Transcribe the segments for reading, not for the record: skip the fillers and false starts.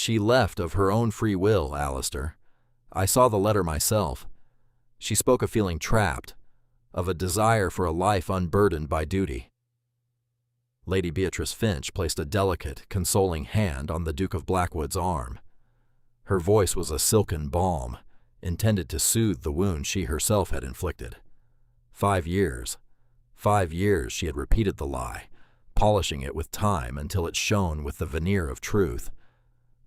She left of her own free will, Alistair. I saw the letter myself. She spoke of feeling trapped, of a desire for a life unburdened by duty. Lady Beatrice Finch placed a delicate, consoling hand on the Duke of Blackwood's arm. Her voice was a silken balm, intended to soothe the wound she herself had inflicted. 5 years. 5 years she had repeated the lie, polishing it with time until it shone with the veneer of truth.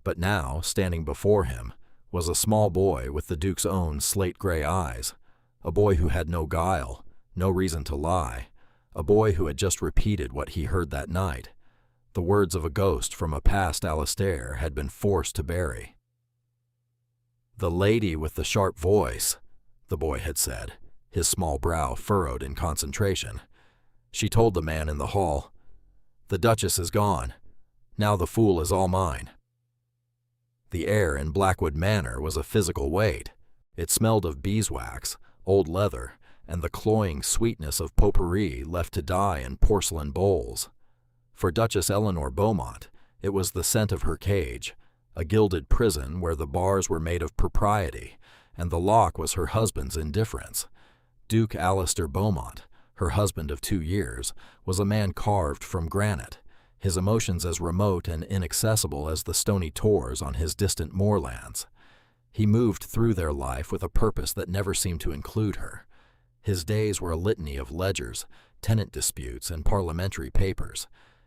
But now, standing before him, was a small boy with the Duke's own slate-gray eyes, a boy who had no guile, no reason to lie, a boy who had just repeated what he heard that night. The words of a ghost from a past Alistair had been forced to bury. "The lady with the sharp voice," the boy had said, his small brow furrowed in concentration. She told the man in the hall, "The Duchess is gone. Now the fool is all mine." The air in Blackwood Manor was a physical weight. It smelled of beeswax, old leather, and the cloying sweetness of potpourri left to die in porcelain bowls. For Duchess Eleanor Beaumont, it was the scent of her cage, a gilded prison where the bars were made of propriety, and the lock was her husband's indifference. Duke Alistair Beaumont, her husband of 2 years, was a man carved from granite, his emotions as remote and inaccessible as the stony tors on his distant moorlands. He moved through their life with a purpose that never seemed to include her. His days were a litany of ledgers, tenant disputes, and parliamentary papers.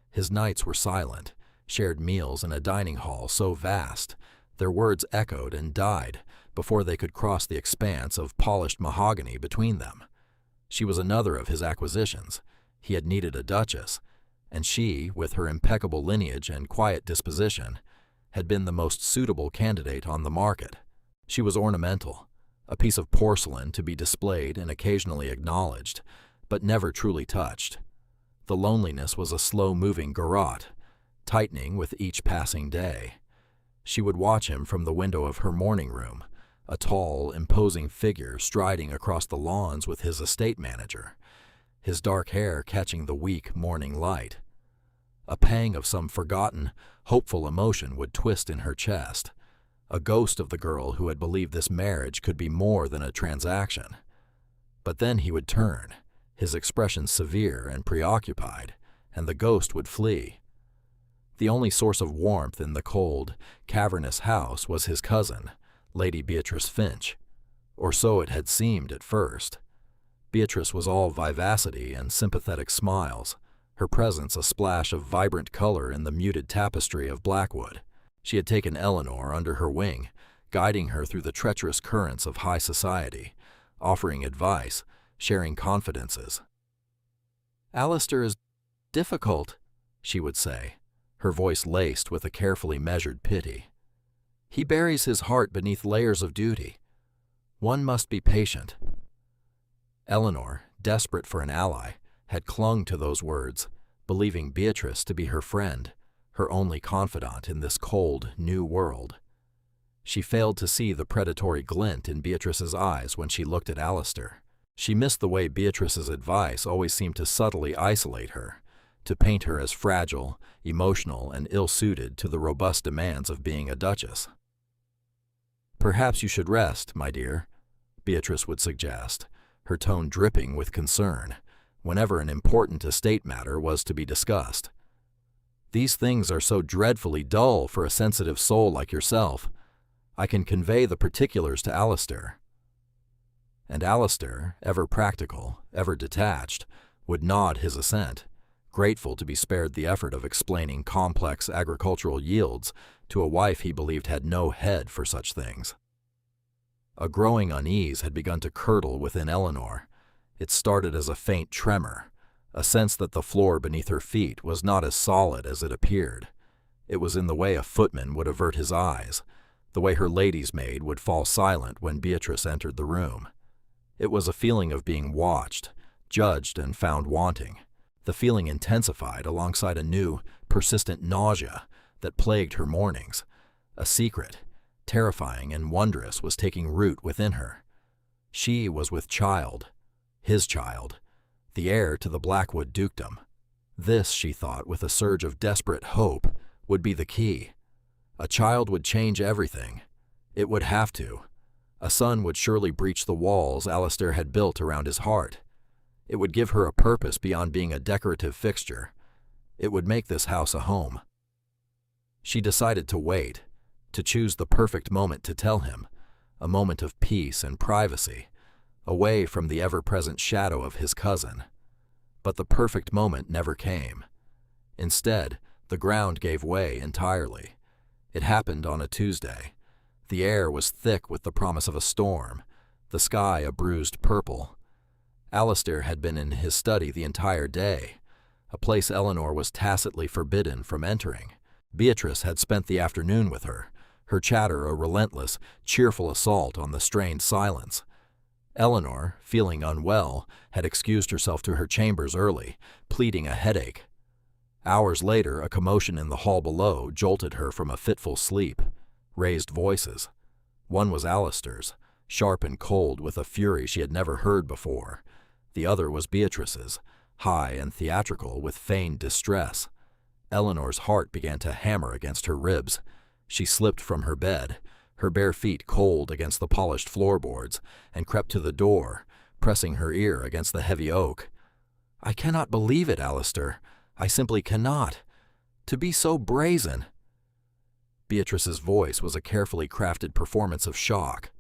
His nights were silent, shared meals in a dining hall so vast, their words echoed and died before they could cross the expanse of polished mahogany between them. She was another of his acquisitions. He had needed a duchess, and she, with her impeccable lineage and quiet disposition, had been the most suitable candidate on the market. She was ornamental, a piece of porcelain to be displayed and occasionally acknowledged, but never truly touched. The loneliness was a slow-moving garrote, tightening with each passing day. She would watch him from the window of her morning room, a tall, imposing figure striding across the lawns with his estate manager, his dark hair catching the weak morning light. A pang of some forgotten, hopeful emotion would twist in her chest, a ghost of the girl who had believed this marriage could be more than a transaction. But then he would turn, his expression severe and preoccupied, and the ghost would flee. The only source of warmth in the cold, cavernous house was his cousin, Lady Beatrice Finch, or so it had seemed at first. Beatrice was all vivacity and sympathetic smiles, her presence a splash of vibrant color in the muted tapestry of Blackwood. She had taken Eleanor under her wing, guiding her through the treacherous currents of high society, offering advice, sharing confidences. "Alistair is difficult," she would say, her voice laced with a carefully measured pity. "He buries his heart beneath layers of duty. One must be patient." Eleanor, desperate for an ally, had clung to those words, believing Beatrice to be her friend, her only confidant in this cold, new world. She failed to see the predatory glint in Beatrice's eyes when she looked at Alistair. She missed the way Beatrice's advice always seemed to subtly isolate her, to paint her as fragile, emotional, and ill-suited to the robust demands of being a duchess. "Perhaps you should rest, my dear," Beatrice would suggest, her tone dripping with concern, whenever an important estate matter was to be discussed. "These things are so dreadfully dull for a sensitive soul like yourself. I can convey the particulars to Alistair." And Alistair, ever practical, ever detached, would nod his assent, grateful to be spared the effort of explaining complex agricultural yields to a wife he believed had no head for such things. A growing unease had begun to curdle within Eleanor. It started as a faint tremor, a sense that the floor beneath her feet was not as solid as it appeared. It was in the way a footman would avert his eyes, the way her lady's maid would fall silent when Beatrice entered the room. It was a feeling of being watched, judged, and found wanting. The feeling intensified alongside a new, persistent nausea that plagued her mornings. A secret, terrifying and wondrous, was taking root within her. She was with child, his child, the heir to the Blackwood dukedom. This, she thought with a surge of desperate hope, would be the key. A child would change everything. It would have to. A son would surely breach the walls Alistair had built around his heart. It would give her a purpose beyond being a decorative fixture. It would make this house a home. She decided to wait, to choose the perfect moment to tell him, a moment of peace and privacy, away from the ever-present shadow of his cousin. But the perfect moment never came. Instead, the ground gave way entirely. It happened on a Tuesday. The air was thick with the promise of a storm, the sky a bruised purple. Alistair had been in his study the entire day, a place Eleanor was tacitly forbidden from entering. Beatrice had spent the afternoon with her, her chatter a relentless, cheerful assault on the strained silence. Eleanor, feeling unwell, had excused herself to her chambers early, pleading a headache. Hours later, a commotion in the hall below jolted her from a fitful sleep. Raised voices. One was Alistair's, sharp and cold with a fury she had never heard before. The other was Beatrice's, high and theatrical with feigned distress. Eleanor's heart began to hammer against her ribs. She slipped from her bed, her bare feet cold against the polished floorboards, and crept to the door, pressing her ear against the heavy oak. "I cannot believe it, Alistair. I simply cannot. To be so brazen." Beatrice's voice was a carefully crafted performance of shock.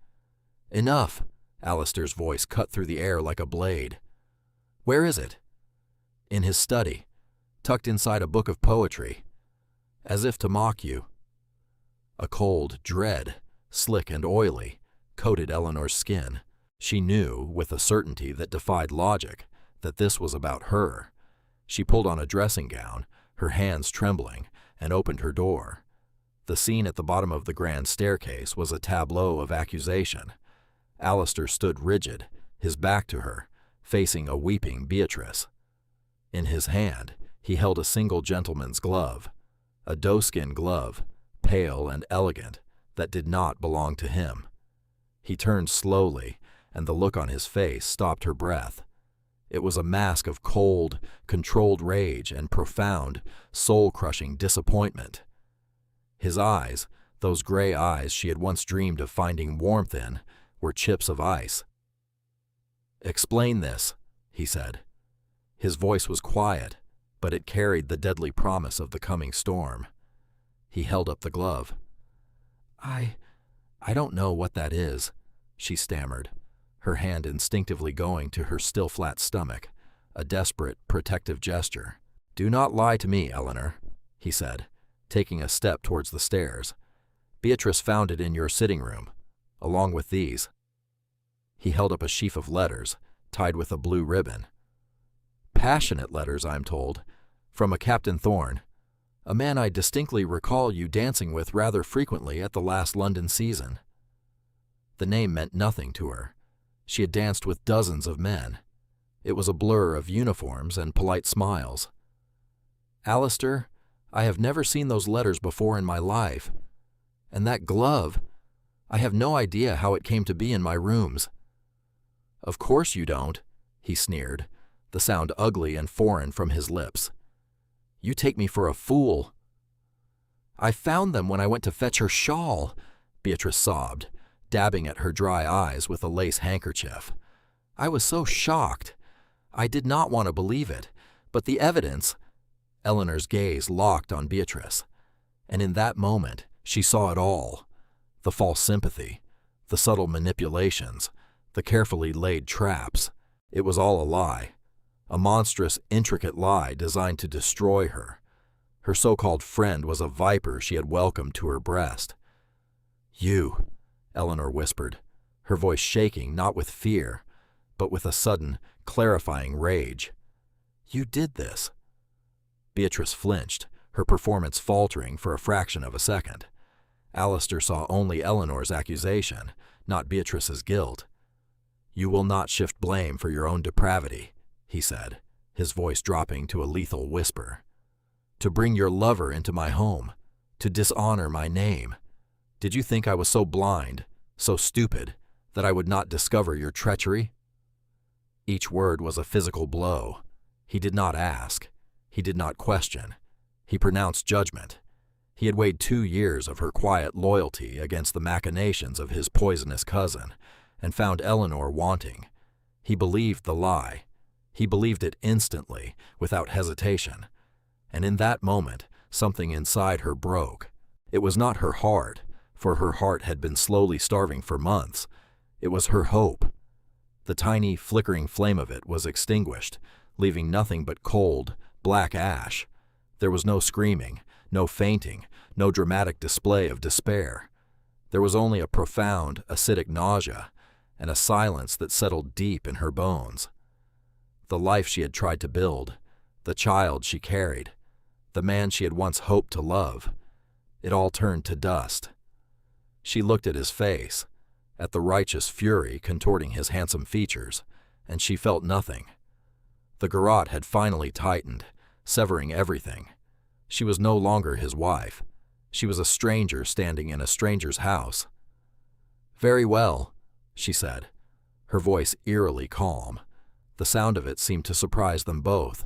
"Enough," Alistair's voice cut through the air like a blade. "Where is it?" "In his study, tucked inside a book of poetry. As if to mock you." A cold dread, slick and oily, coated Eleanor's skin. She knew, with a certainty that defied logic, that this was about her. She pulled on a dressing gown, her hands trembling, and opened her door. The scene at the bottom of the grand staircase was a tableau of accusation. Alistair stood rigid, his back to her, facing a weeping Beatrice. In his hand, he held a single gentleman's glove, a doeskin glove, pale and elegant, that did not belong to him. He turned slowly, and the look on his face stopped her breath. It was a mask of cold, controlled rage and profound, soul-crushing disappointment. His eyes, those gray eyes she had once dreamed of finding warmth in, were chips of ice. "Explain this," he said. His voice was quiet, but it carried the deadly promise of the coming storm. He held up the glove. I don't know what that is," she stammered, her hand instinctively going to her still flat stomach, a desperate, protective gesture. "Do not lie to me, Eleanor," he said, taking a step towards the stairs. "Beatrice found it in your sitting room, along with these." He held up a sheaf of letters, tied with a blue ribbon. "Passionate letters, I'm told, from a Captain Thorne, a man I distinctly recall you dancing with rather frequently at the last London season." The name meant nothing to her. She had danced with dozens of men. It was a blur of uniforms and polite smiles. "Alistair, I have never seen those letters before in my life. And that glove, I have no idea how it came to be in my rooms." "Of course you don't," he sneered, the sound ugly and foreign from his lips. "You take me for a fool." "I found them when I went to fetch her shawl," Beatrice sobbed, dabbing at her dry eyes with a lace handkerchief. "I was so shocked. I did not want to believe it, but the evidence—" Eleanor's gaze locked on Beatrice, and in that moment she saw it all. The false sympathy, the subtle manipulations, the carefully laid traps. It was all a lie. A monstrous, intricate lie designed to destroy her. Her so-called friend was a viper she had welcomed to her breast. "You," Eleanor whispered, her voice shaking not with fear, but with a sudden, clarifying rage. "You did this." Beatrice flinched, her performance faltering for a fraction of a second. Alistair saw only Eleanor's accusation, not Beatrice's guilt. "You will not shift blame for your own depravity," he said, his voice dropping to a lethal whisper. "To bring your lover into my home, to dishonor my name. Did you think I was so blind, so stupid, that I would not discover your treachery?" Each word was a physical blow. He did not ask. He did not question. He pronounced judgment. He had weighed 2 years of her quiet loyalty against the machinations of his poisonous cousin, and found Eleanor wanting. He believed the lie. He believed it instantly, without hesitation. And in that moment, something inside her broke. It was not her heart, for her heart had been slowly starving for months. It was her hope. The tiny, flickering flame of it was extinguished, leaving nothing but cold, black ash. There was no screaming, no fainting, no dramatic display of despair. There was only a profound, acidic nausea, and a silence that settled deep in her bones. The life she had tried to build, the child she carried, the man she had once hoped to love, it all turned to dust. She looked at his face, at the righteous fury contorting his handsome features, and she felt nothing. The garrote had finally tightened, severing everything. She was no longer his wife. She was a stranger standing in a stranger's house. "Very well," she said, her voice eerily calm. The sound of it seemed to surprise them both.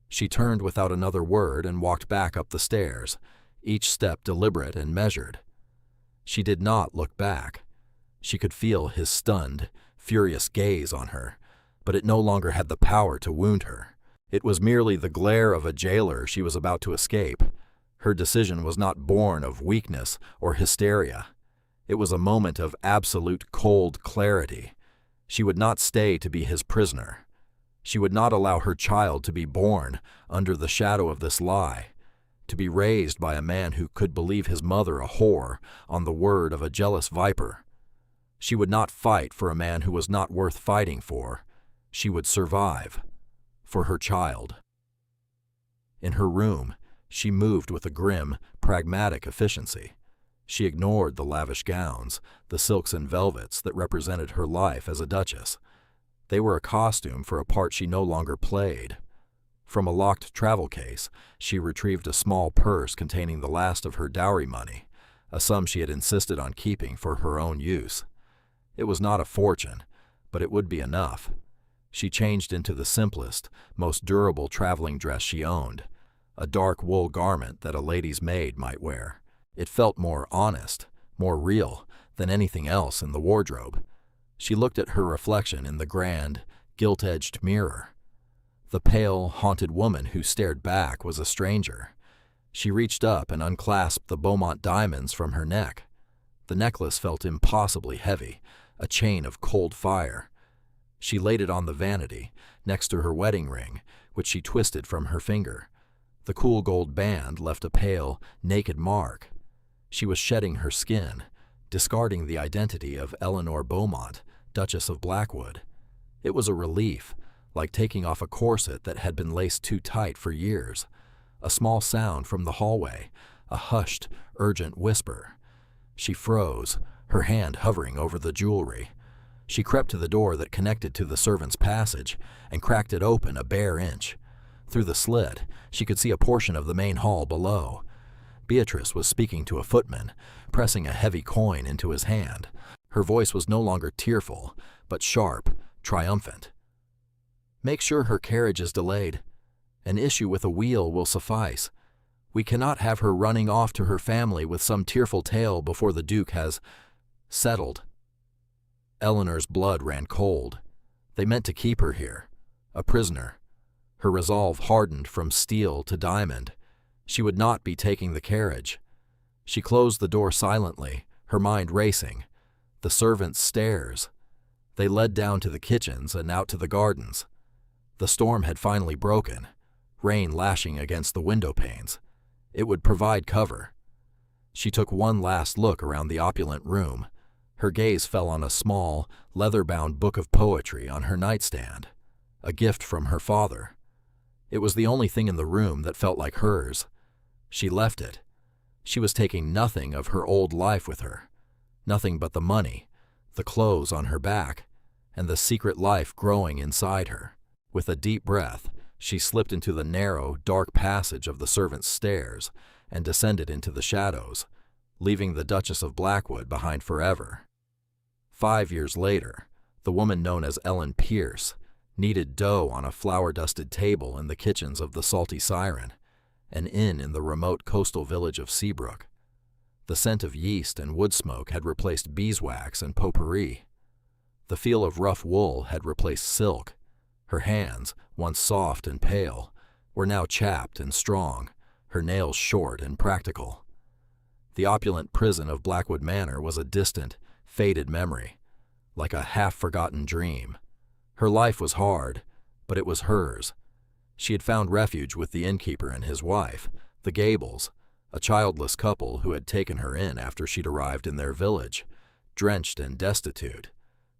She turned without another word and walked back up the stairs, each step deliberate and measured. She did not look back. She could feel his stunned, furious gaze on her, but it no longer had the power to wound her. It was merely the glare of a jailer she was about to escape. Her decision was not born of weakness or hysteria. It was a moment of absolute cold clarity. She would not stay to be his prisoner. She would not allow her child to be born under the shadow of this lie, to be raised by a man who could believe his mother a whore on the word of a jealous viper. She would not fight for a man who was not worth fighting for. She would survive. For her child. In her room, she moved with a grim, pragmatic efficiency. She ignored the lavish gowns, the silks and velvets that represented her life as a duchess. They were a costume for a part she no longer played. From a locked travel case, she retrieved a small purse containing the last of her dowry money, a sum she had insisted on keeping for her own use. It was not a fortune, but it would be enough. She changed into the simplest, most durable traveling dress she owned, a dark wool garment that a lady's maid might wear. It felt more honest, more real than anything else in the wardrobe. She looked at her reflection in the grand, gilt-edged mirror. The pale, haunted woman who stared back was a stranger. She reached up and unclasped the Beaumont diamonds from her neck. The necklace felt impossibly heavy, a chain of cold fire. She laid it on the vanity, next to her wedding ring, which she twisted from her finger. The cool gold band left a pale, naked mark. She was shedding her skin, discarding the identity of Eleanor Beaumont, Duchess of Blackwood. It was a relief, like taking off a corset that had been laced too tight for years. A small sound from the hallway, a hushed, urgent whisper. She froze, her hand hovering over the jewelry. She crept to the door that connected to the servants' passage and cracked it open a bare inch. Through the slit, she could see a portion of the main hall below. Beatrice was speaking to a footman, pressing a heavy coin into his hand. Her voice was no longer tearful, but sharp, triumphant. "Make sure her carriage is delayed. An issue with a wheel will suffice. We cannot have her running off to her family with some tearful tale before the Duke has settled." Eleanor's blood ran cold. They meant to keep her here, a prisoner. Her resolve hardened from steel to diamond. She would not be taking the carriage. She closed the door silently, her mind racing. The servants' stairs. They led down to the kitchens and out to the gardens. The storm had finally broken, rain lashing against the window panes. It would provide cover. She took one last look around the opulent room. Her gaze fell on a small, leather-bound book of poetry on her nightstand, a gift from her father. It was the only thing in the room that felt like hers. She left it. She was taking nothing of her old life with her, nothing but the money, the clothes on her back, and the secret life growing inside her. With a deep breath, she slipped into the narrow, dark passage of the servants' stairs and descended into the shadows, leaving the Duchess of Blackwood behind forever. 5 years later, the woman known as Ellen Pierce kneaded dough on a flour-dusted table in the kitchens of the Salty Siren. an inn in the remote coastal village of Seabrook. The scent of yeast and wood smoke had replaced beeswax and potpourri. The feel of rough wool had replaced silk. Her hands, once soft and pale, were now chapped and strong, her nails short and practical. The opulent prison of Blackwood Manor was a distant, faded memory, like a half-forgotten dream. Her life was hard, but it was hers. She had found refuge with the innkeeper and his wife, the Gables, a childless couple who had taken her in after she'd arrived in their village, drenched and destitute,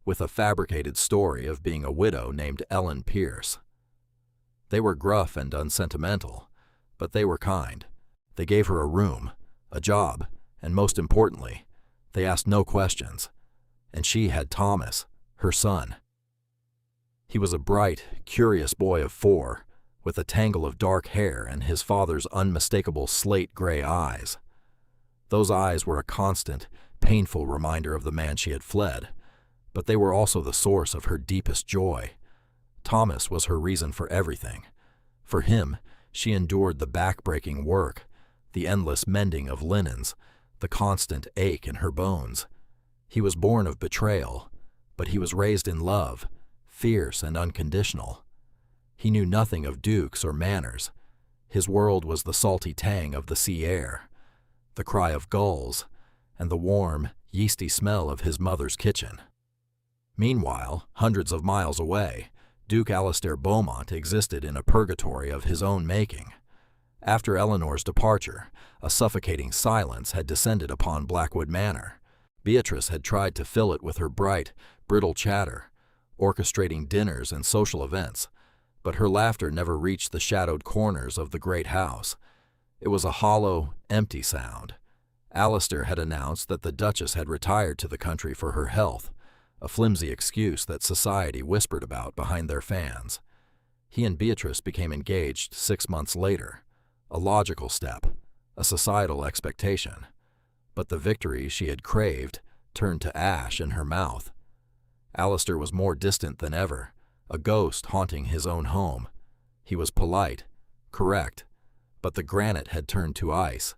with a fabricated story of being a widow named Ellen Pierce. They were gruff and unsentimental, but they were kind. They gave her a room, a job, and most importantly, they asked no questions. And she had Thomas, her son. He was a bright, curious boy of 4, with a tangle of dark hair and his father's unmistakable slate-gray eyes. Those eyes were a constant, painful reminder of the man she had fled, but they were also the source of her deepest joy. Thomas was her reason for everything. For him, she endured the back-breaking work, the endless mending of linens, the constant ache in her bones. He was born of betrayal, but he was raised in love, fierce and unconditional. He knew nothing of dukes or manners. His world was the salty tang of the sea air, the cry of gulls, and the warm, yeasty smell of his mother's kitchen. Meanwhile, hundreds of miles away, Duke Alastair Beaumont existed in a purgatory of his own making. After Eleanor's departure, a suffocating silence had descended upon Blackwood Manor. Beatrice had tried to fill it with her bright, brittle chatter, orchestrating dinners and social events, but her laughter never reached the shadowed corners of the great house. It was a hollow, empty sound. Alastair had announced that the Duchess had retired to the country for her health, a flimsy excuse that society whispered about behind their fans. He and Beatrice became engaged 6 months later, a logical step, a societal expectation. But the victory she had craved turned to ash in her mouth. Alastair was more distant than ever, a ghost haunting his own home. He was polite, correct, but the granite had turned to ice.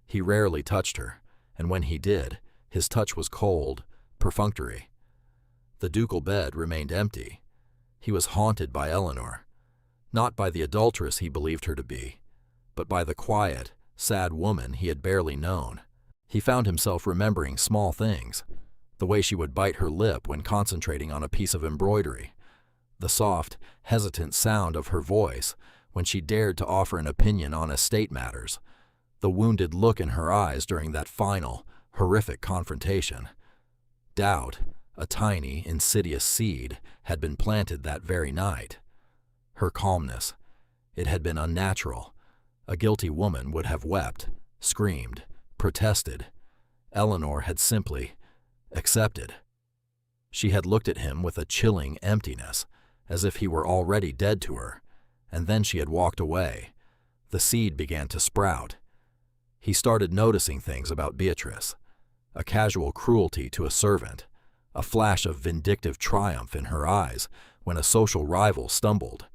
He rarely touched her, and when he did, his touch was cold, perfunctory. The ducal bed remained empty. He was haunted by Eleanor, not by the adulteress he believed her to be, but by the quiet, sad woman he had barely known. He found himself remembering small things, the way she would bite her lip when concentrating on a piece of embroidery, the soft, hesitant sound of her voice when she dared to offer an opinion on estate matters, the wounded look in her eyes during that final, horrific confrontation. Doubt, a tiny, insidious seed, had been planted that very night. Her calmness, it had been unnatural. A guilty woman would have wept, screamed, protested. Eleanor had simply accepted. She had looked at him with a chilling emptiness, as if he were already dead to her, and then she had walked away. The seed began to sprout. He started noticing things about Beatrice, a casual cruelty to a servant, a flash of vindictive triumph in her eyes when a social rival stumbled,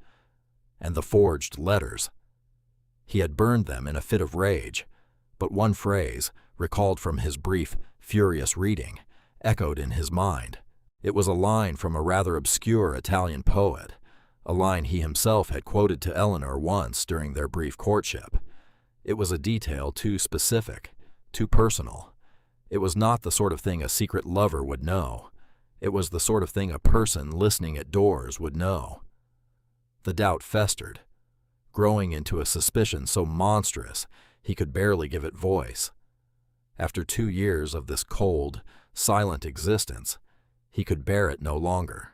and the forged letters. He had burned them in a fit of rage, but one phrase, recalled from his brief, furious reading, echoed in his mind. It was a line from a rather obscure Italian poet, a line he himself had quoted to Eleanor once during their brief courtship. It was a detail too specific, too personal. It was not the sort of thing a secret lover would know. It was the sort of thing a person listening at doors would know. The doubt festered, growing into a suspicion so monstrous he could barely give it voice. After 2 years of this cold, silent existence, he could bear it no longer.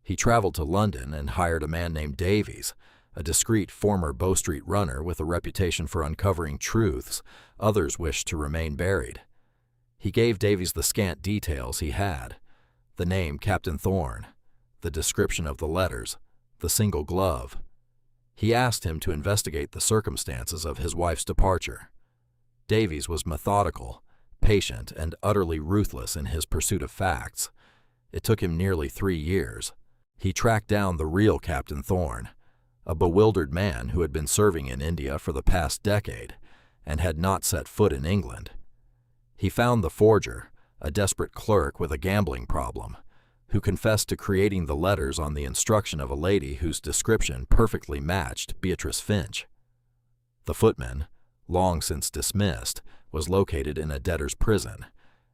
He traveled to London and hired a man named Davies, a discreet former Bow Street runner with a reputation for uncovering truths others wished to remain buried. He gave Davies the scant details he had, the name Captain Thorne, the description of the letters, the single glove. He asked him to investigate the circumstances of his wife's departure. Davies was methodical, patient, and utterly ruthless in his pursuit of facts. It took him nearly 3 years. He tracked down the real Captain Thorne, a bewildered man who had been serving in India for the past decade and had not set foot in England. He found the forger, a desperate clerk with a gambling problem, who confessed to creating the letters on the instruction of a lady whose description perfectly matched Beatrice Finch. The footman, long since dismissed, was located in a debtor's prison,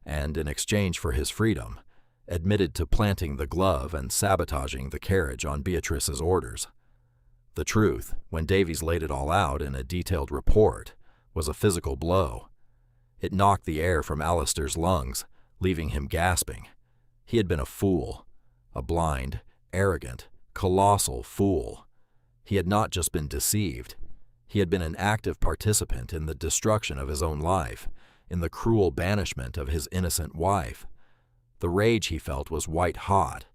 and in exchange for his freedom, admitted to planting the glove and sabotaging the carriage on Beatrice's orders. The truth, when Davies laid it all out in a detailed report, was a physical blow. It knocked the air from Alistair's lungs, leaving him gasping. He had been a fool, a blind, arrogant, colossal fool. He had not just been deceived. He had been an active participant in the destruction of his own life, in the cruel banishment of his innocent wife. The rage he felt was white-hot,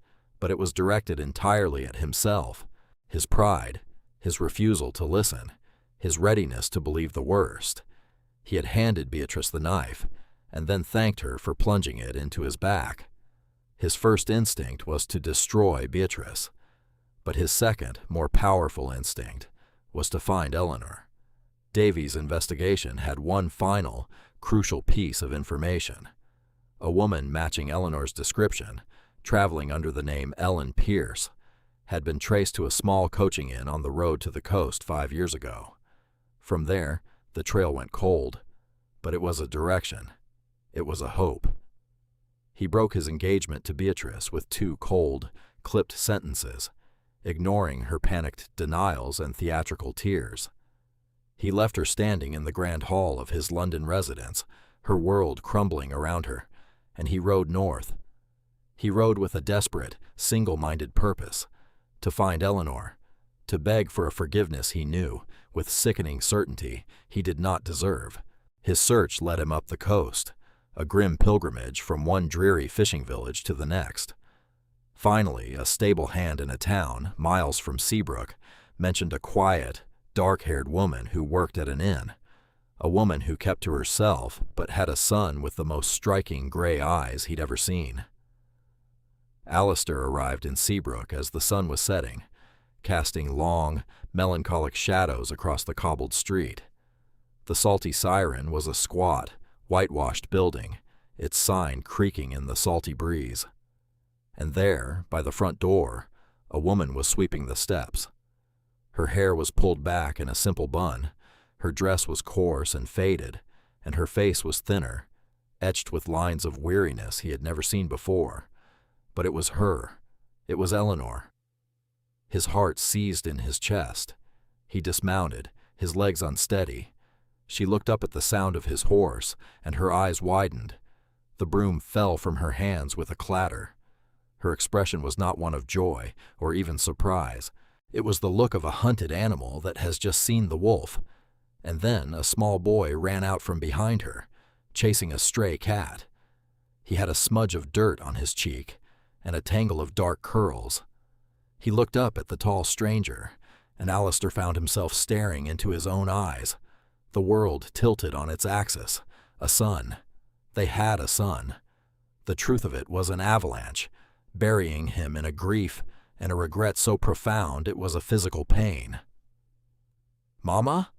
but it was directed entirely at himself, his pride, his refusal to listen, his readiness to believe the worst. He had handed Beatrice the knife, and then thanked her for plunging it into his back. His first instinct was to destroy Beatrice, but his second, more powerful instinct was to find Eleanor. Davies' investigation had one final, crucial piece of information. A woman matching Eleanor's description, traveling under the name Ellen Pierce, had been traced to a small coaching inn on the road to the coast 5 years ago. From there, the trail went cold, but it was a direction. It was a hope. He broke his engagement to Beatrice with 2 cold, clipped sentences, ignoring her panicked denials and theatrical tears. He left her standing in the grand hall of his London residence, her world crumbling around her, and he rode north. He rode with a desperate, single-minded purpose, to find Eleanor, to beg for a forgiveness he knew, with sickening certainty, he did not deserve. His search led him up the coast, a grim pilgrimage from one dreary fishing village to the next. Finally, a stable hand in a town, miles from Seabrook, mentioned a quiet, dark-haired woman who worked at an inn, a woman who kept to herself but had a son with the most striking gray eyes he'd ever seen. Alistair arrived in Seabrook as the sun was setting, casting long, melancholic shadows across the cobbled street. The Salty Siren was a squat, whitewashed building, its sign creaking in the salty breeze. And there, by the front door, a woman was sweeping the steps. Her hair was pulled back in a simple bun, her dress was coarse and faded, and her face was thinner, etched with lines of weariness he had never seen before. But it was her. It was Eleanor. His heart seized in his chest. He dismounted, his legs unsteady. She looked up at the sound of his horse, and her eyes widened. The broom fell from her hands with a clatter. Her expression was not one of joy or even surprise. It was the look of a hunted animal that has just seen the wolf. And then a small boy ran out from behind her, chasing a stray cat. He had a smudge of dirt on his cheek and a tangle of dark curls. He looked up at the tall stranger, and Alistair found himself staring into his own eyes. The world tilted on its axis. A son. They had a son. The truth of it was an avalanche, burying him in a grief and a regret so profound it was a physical pain. "Mama?"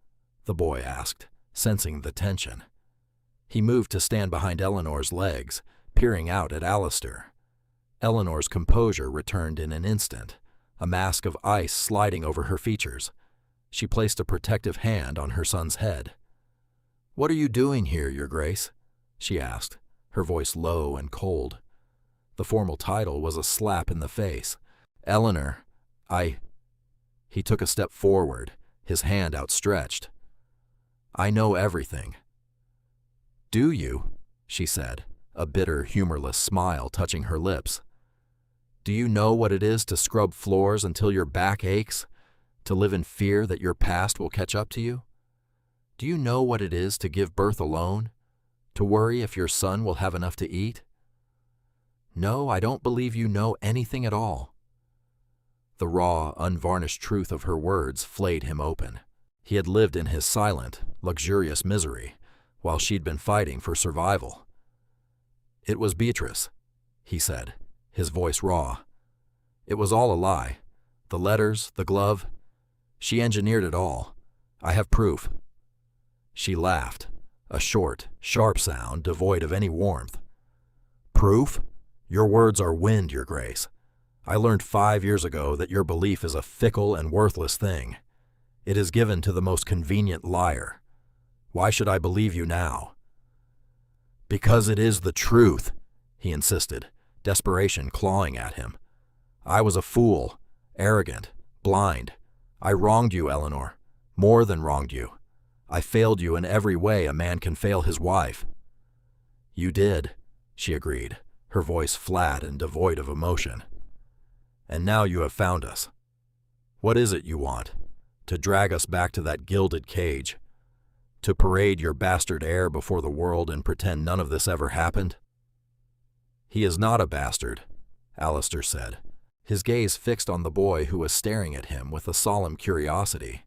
the boy asked, sensing the tension. He moved to stand behind Eleanor's legs, peering out at Alistair. Eleanor's composure returned in an instant, a mask of ice sliding over her features. She placed a protective hand on her son's head. "What are you doing here, Your Grace?" she asked, her voice low and cold. The formal title was a slap in the face. "Eleanor, He took a step forward, his hand outstretched. "I know everything." "Do you?" she said, a bitter, humorless smile touching her lips. "Do you know what it is to scrub floors until your back aches? To live in fear that your past will catch up to you? Do you know what it is to give birth alone? To worry if your son will have enough to eat? No, I don't believe you know anything at all." The raw, unvarnished truth of her words flayed him open. He had lived in his silent, luxurious misery, while she'd been fighting for survival. "It was Beatrice," he said, his voice raw. "It was all a lie. The letters, the glove. She engineered it all. I have proof." She laughed, a short, sharp sound devoid of any warmth. "Proof? Your words are wind, Your Grace. I learned 5 years ago that your belief is a fickle and worthless thing. It is given to the most convenient liar. Why should I believe you now?" "Because it is the truth," he insisted, desperation clawing at him. "I was a fool, arrogant, blind. I wronged you, Eleanor, more than wronged you. I failed you in every way a man can fail his wife." "You did," she agreed, her voice flat and devoid of emotion. "And now you have found us. What is it you want? To drag us back to that gilded cage? To parade your bastard heir before the world and pretend none of this ever happened?" "He is not a bastard," Alistair said, his gaze fixed on the boy who was staring at him with a solemn curiosity.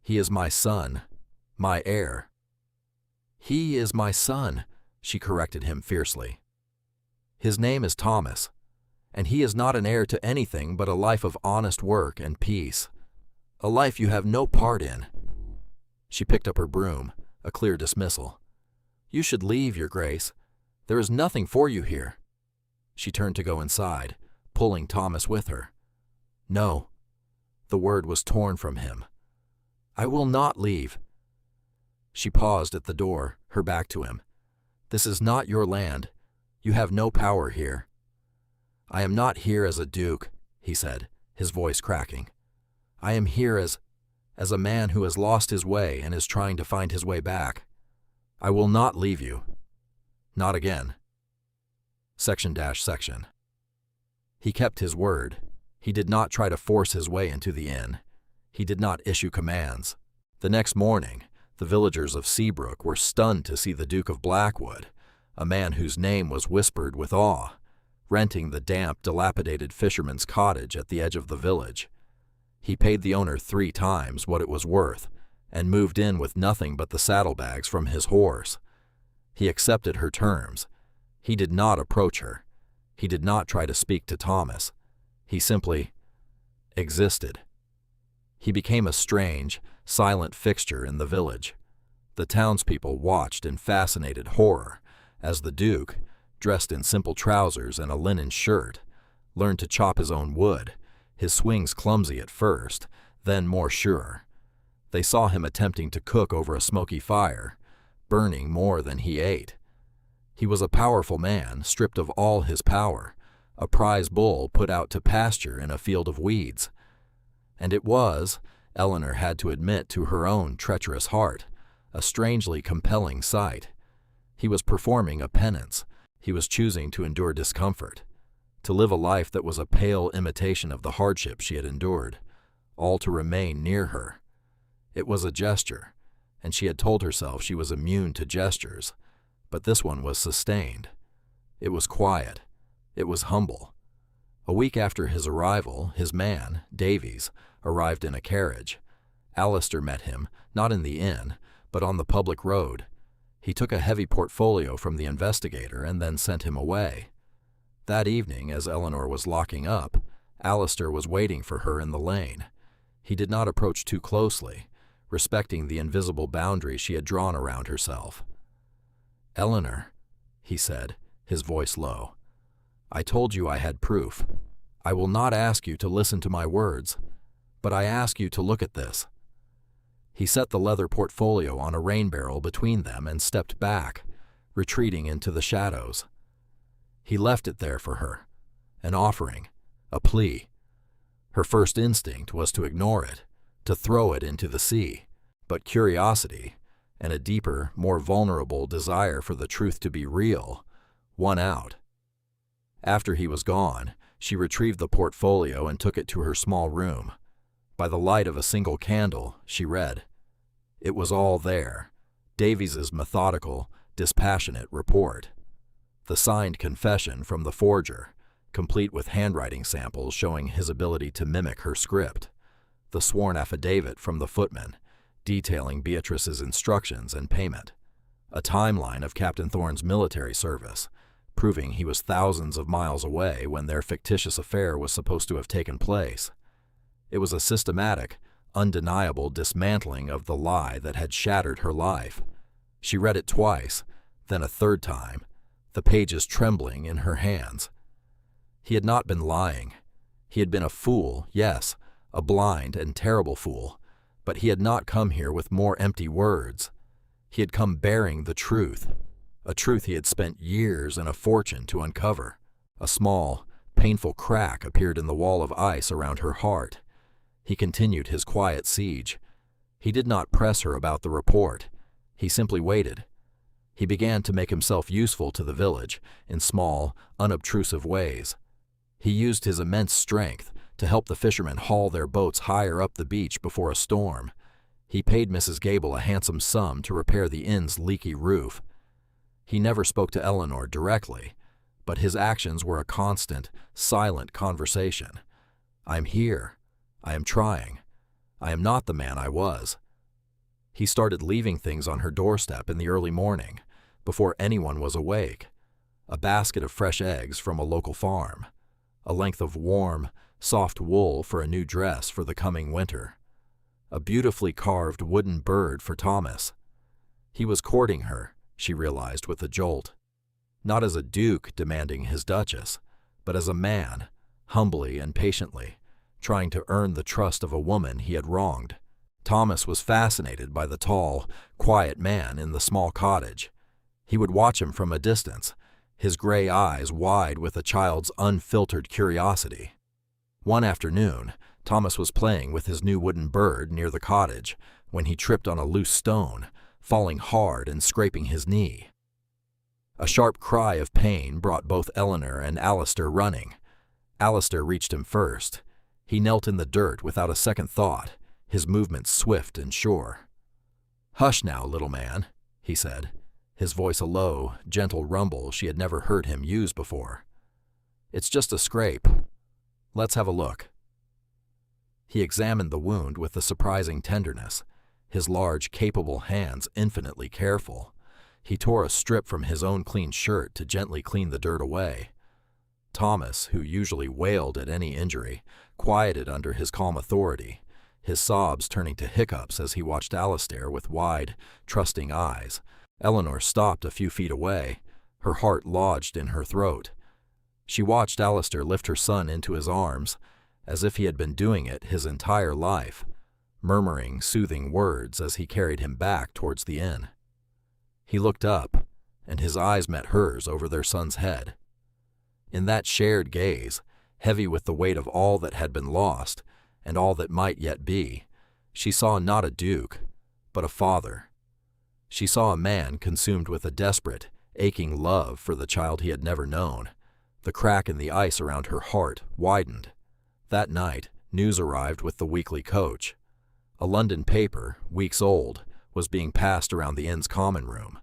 "He is my son, my heir." "He is my son," she corrected him fiercely. "His name is Thomas, and he is not an heir to anything but a life of honest work and peace, a life you have no part in." She picked up her broom, a clear dismissal. "You should leave, Your Grace. There is nothing for you here." She turned to go inside, pulling Thomas with her. "No." The word was torn from him. "I will not leave." She paused at the door, her back to him. "This is not your land. You have no power here." "I am not here as a duke," he said, his voice cracking. "I am here as a man who has lost his way and is trying to find his way back. I will not leave you. Not again." Section. He kept his word. He did not try to force his way into the inn. He did not issue commands. The next morning, the villagers of Seabrook were stunned to see the Duke of Blackwood, a man whose name was whispered with awe, renting the damp, dilapidated fisherman's cottage at the edge of the village. He paid the owner 3 times what it was worth and moved in with nothing but the saddlebags from his horse. He accepted her terms. He did not approach her. He did not try to speak to Thomas. He simply existed. He became a strange, silent fixture in the village. The townspeople watched in fascinated horror as the Duke, dressed in simple trousers and a linen shirt, learned to chop his own wood, his swings clumsy at first, then more sure. They saw him attempting to cook over a smoky fire, burning more than he ate. He was a powerful man, stripped of all his power, a prize bull put out to pasture in a field of weeds. And it was, Eleanor had to admit to her own treacherous heart, a strangely compelling sight. He was performing a penance. He was choosing to endure discomfort, to live a life that was a pale imitation of the hardship she had endured, all to remain near her. It was a gesture, and she had told herself she was immune to gestures, but this one was sustained. It was quiet. It was humble. A week after his arrival, his man, Davies, arrived in a carriage. Alistair met him, not in the inn, but on the public road. He took a heavy portfolio from the investigator and then sent him away. That evening, as Eleanor was locking up, Alistair was waiting for her in the lane. He did not approach too closely, respecting the invisible boundary she had drawn around herself. "Eleanor," he said, his voice low, "I told you I had proof. I will not ask you to listen to my words, but I ask you to look at this." He set the leather portfolio on a rain barrel between them and stepped back, retreating into the shadows. He left it there for her, an offering, a plea. Her first instinct was to ignore it, to throw it into the sea, but curiosity, and a deeper, more vulnerable desire for the truth to be real, won out. After he was gone, she retrieved the portfolio and took it to her small room. By the light of a single candle, she read. It was all there, Davies's methodical, dispassionate report. The signed confession from the forger, complete with handwriting samples showing his ability to mimic her script. The sworn affidavit from the footman, detailing Beatrice's instructions and payment. A timeline of Captain Thorne's military service, proving he was thousands of miles away when their fictitious affair was supposed to have taken place. It was a systematic, undeniable dismantling of the lie that had shattered her life. She read it twice, then a third time, the pages trembling in her hands. He had not been lying. He had been a fool, yes, a blind and terrible fool, but he had not come here with more empty words. He had come bearing the truth, a truth he had spent years and a fortune to uncover. A small, painful crack appeared in the wall of ice around her heart. He continued his quiet siege. He did not press her about the report. He simply waited. He began to make himself useful to the village in small, unobtrusive ways. He used his immense strength to help the fishermen haul their boats higher up the beach before a storm. He paid Mrs. Gable a handsome sum to repair the inn's leaky roof. He never spoke to Eleanor directly, but his actions were a constant, silent conversation. "I'm here. I am trying. I am not the man I was." He started leaving things on her doorstep in the early morning, before anyone was awake. A basket of fresh eggs from a local farm, a length of warm, soft wool for a new dress for the coming winter, a beautifully carved wooden bird for Thomas. He was courting her, she realized with a jolt. Not as a duke demanding his Duchess, but as a man, humbly and patiently, trying to earn the trust of a woman he had wronged. Thomas was fascinated by the tall, quiet man in the small cottage. He would watch him from a distance, his gray eyes wide with a child's unfiltered curiosity. One afternoon, Thomas was playing with his new wooden bird near the cottage when he tripped on a loose stone, falling hard and scraping his knee. A sharp cry of pain brought both Eleanor and Alistair running. Alistair reached him first. He knelt in the dirt without a second thought, his movements swift and sure. "Hush now, little man," he said, his voice a low, gentle rumble she had never heard him use before. "It's just a scrape. Let's have a look." He examined the wound with a surprising tenderness, his large, capable hands infinitely careful. He tore a strip from his own clean shirt to gently clean the dirt away. Thomas, who usually wailed at any injury, quieted under his calm authority, his sobs turning to hiccups as he watched Alistair with wide, trusting eyes. Eleanor stopped a few feet away, her heart lodged in her throat. She watched Alistair lift her son into his arms, as if he had been doing it his entire life, murmuring soothing words as he carried him back towards the inn. He looked up, and his eyes met hers over their son's head. In that shared gaze, heavy with the weight of all that had been lost and all that might yet be, she saw not a duke, but a father. She saw a man consumed with a desperate, aching love for the child he had never known. The crack in the ice around her heart widened. That night, news arrived with the weekly coach. A London paper, weeks old, was being passed around the inn's common room.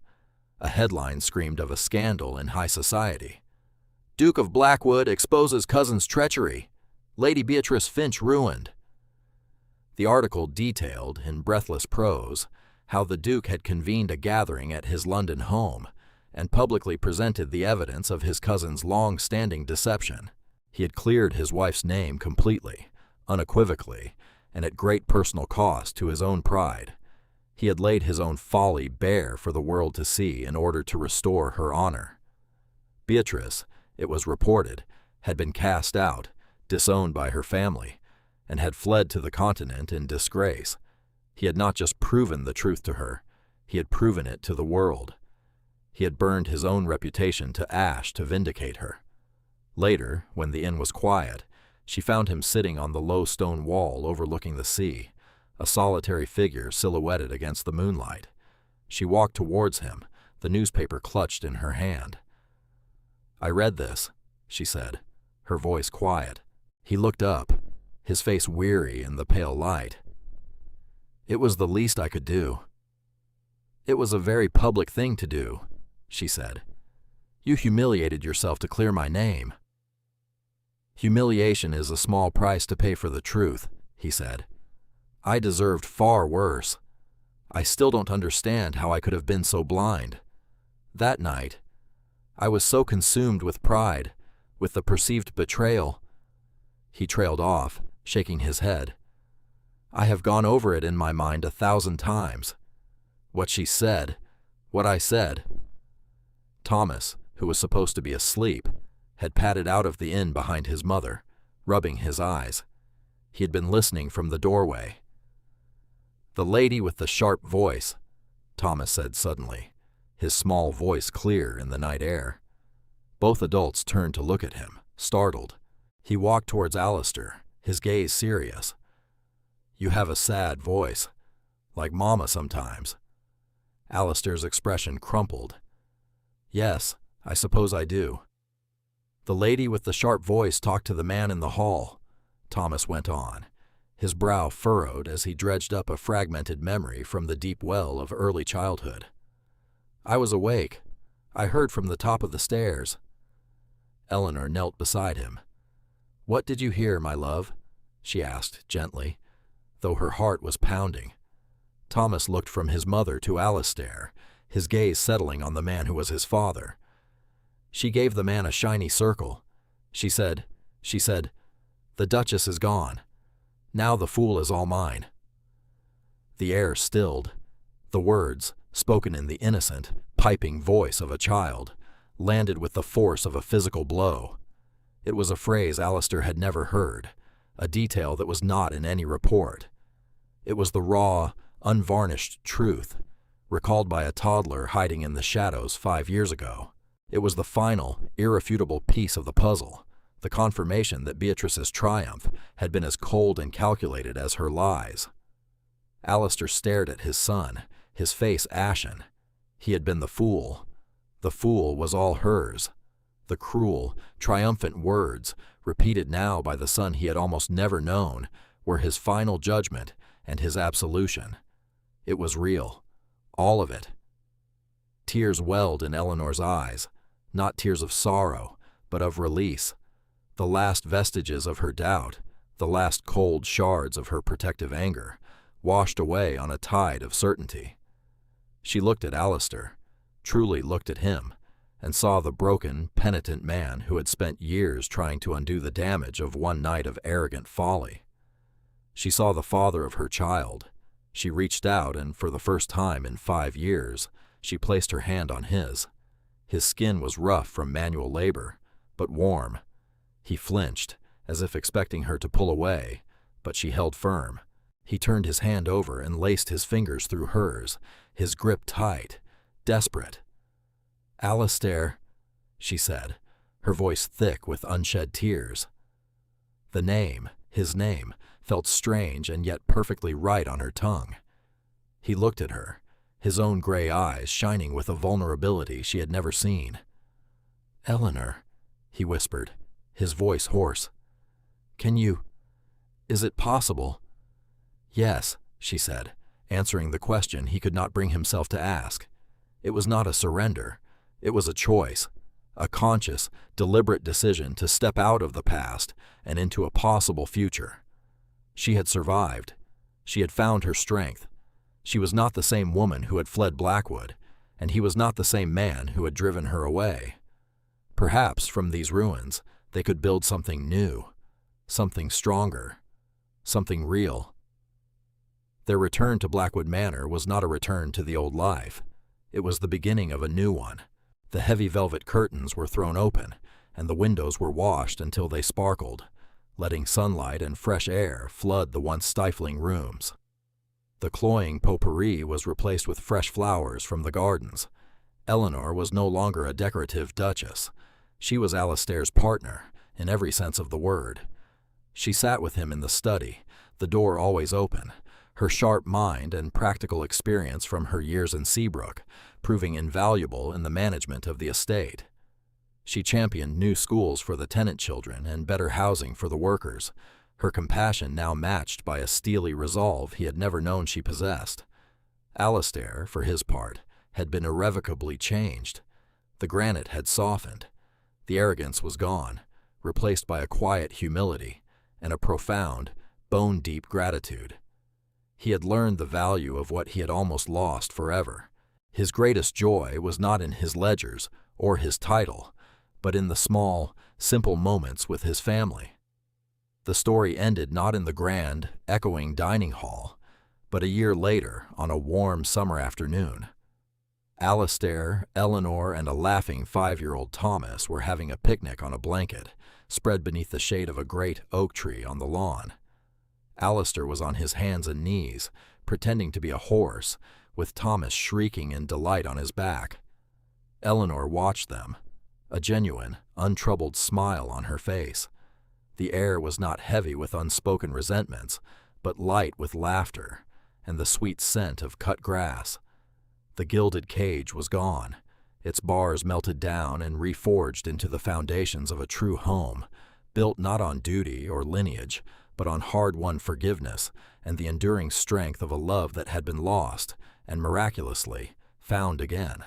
A headline screamed of a scandal in high society. "Duke of Blackwood exposes cousin's treachery. Lady Beatrice Finch ruined." The article detailed, in breathless prose, how the Duke had convened a gathering at his London home and publicly presented the evidence of his cousin's long-standing deception. He had cleared his wife's name completely, unequivocally, and at great personal cost to his own pride. He had laid his own folly bare for the world to see in order to restore her honor. Beatrice, it was reported, had been cast out, disowned by her family, and had fled to the continent in disgrace. He had not just proven the truth to her, he had proven it to the world. He had burned his own reputation to ash to vindicate her. Later, when the inn was quiet, she found him sitting on the low stone wall overlooking the sea, a solitary figure silhouetted against the moonlight. She walked towards him, the newspaper clutched in her hand. "I read this," she said, her voice quiet. He looked up, his face weary in the pale light. "It was the least I could do." "It was a very public thing to do," she said. "You humiliated yourself to clear my name." "Humiliation is a small price to pay for the truth," he said. "I deserved far worse. I still don't understand how I could have been so blind. That night, I was so consumed with pride, with the perceived betrayal." He trailed off, shaking his head. I have gone over it in my mind 1,000 times. What she said, what I said. Thomas, who was supposed to be asleep, had padded out of the inn behind his mother, rubbing his eyes. He had been listening from the doorway. "The lady with the sharp voice," Thomas said suddenly, his small voice clear in the night air. Both adults turned to look at him, startled. He walked towards Alistair, his gaze serious. "You have a sad voice, like Mama sometimes." Alistair's expression crumpled. "Yes, I suppose I do." "The lady with the sharp voice talked to the man in the hall," Thomas went on, his brow furrowed as he dredged up a fragmented memory from the deep well of early childhood. "I was awake. I heard from the top of the stairs." Eleanor knelt beside him. "What did you hear, my love?" she asked gently, though her heart was pounding. Thomas looked from his mother to Alistair, his gaze settling on the man who was his father. "She gave the man a shiny circle. She said, the Duchess is gone. Now the fool is all mine." The air stilled. The words, spoken in the innocent, piping voice of a child, landed with the force of a physical blow. It was a phrase Alistair had never heard, a detail that was not in any report. It was the raw, unvarnished truth, recalled by a toddler hiding in the shadows 5 years ago. It was the final, irrefutable piece of the puzzle, the confirmation that Beatrice's triumph had been as cold and calculated as her lies. Alistair stared at his son, his face ashen. He had been the fool. The fool was all hers. The cruel, triumphant words, repeated now by the son he had almost never known, were his final judgment and his absolution. It was real. All of it. Tears welled in Eleanor's eyes, not tears of sorrow, but of release. The last vestiges of her doubt, the last cold shards of her protective anger, washed away on a tide of certainty. She looked at Alistair, truly looked at him, and saw the broken, penitent man who had spent years trying to undo the damage of one night of arrogant folly. She saw the father of her child. She reached out, and for the first time in 5 years, she placed her hand on his. His skin was rough from manual labor, but warm. He flinched, as if expecting her to pull away, but she held firm. He turned his hand over and laced his fingers through hers, his grip tight, desperate. "Alistair," she said, her voice thick with unshed tears. The name, his name, felt strange and yet perfectly right on her tongue. He looked at her, his own gray eyes shining with a vulnerability she had never seen. "Eleanor," he whispered, his voice hoarse. Is it possible?" "Yes," she said, answering the question he could not bring himself to ask. It was not a surrender. It was a choice, a conscious, deliberate decision to step out of the past and into a possible future. She had survived. She had found her strength. She was not the same woman who had fled Blackwood, and he was not the same man who had driven her away. Perhaps from these ruins they could build something new, something stronger, something real. Their return to Blackwood Manor was not a return to the old life. It was the beginning of a new one. The heavy velvet curtains were thrown open, and the windows were washed until they sparkled, letting sunlight and fresh air flood the once stifling rooms. The cloying potpourri was replaced with fresh flowers from the gardens. Eleanor was no longer a decorative duchess. She was Alistair's partner, in every sense of the word. She sat with him in the study, the door always open, her sharp mind and practical experience from her years in Seabrook proving invaluable in the management of the estate. She championed new schools for the tenant children and better housing for the workers, her compassion now matched by a steely resolve he had never known she possessed. Alistair, for his part, had been irrevocably changed. The granite had softened. The arrogance was gone, replaced by a quiet humility and a profound, bone-deep gratitude. He had learned the value of what he had almost lost forever. His greatest joy was not in his ledgers or his title, but in the small, simple moments with his family. The story ended not in the grand, echoing dining hall, but a year later, on a warm summer afternoon. Alistair, Eleanor, and a laughing 5-year-old Thomas were having a picnic on a blanket, spread beneath the shade of a great oak tree on the lawn. Alistair was on his hands and knees, pretending to be a horse, with Thomas shrieking in delight on his back. Eleanor watched them, a genuine, untroubled smile on her face. The air was not heavy with unspoken resentments, but light with laughter and the sweet scent of cut grass. The gilded cage was gone, its bars melted down and reforged into the foundations of a true home, built not on duty or lineage, but on hard-won forgiveness and the enduring strength of a love that had been lost and miraculously found again.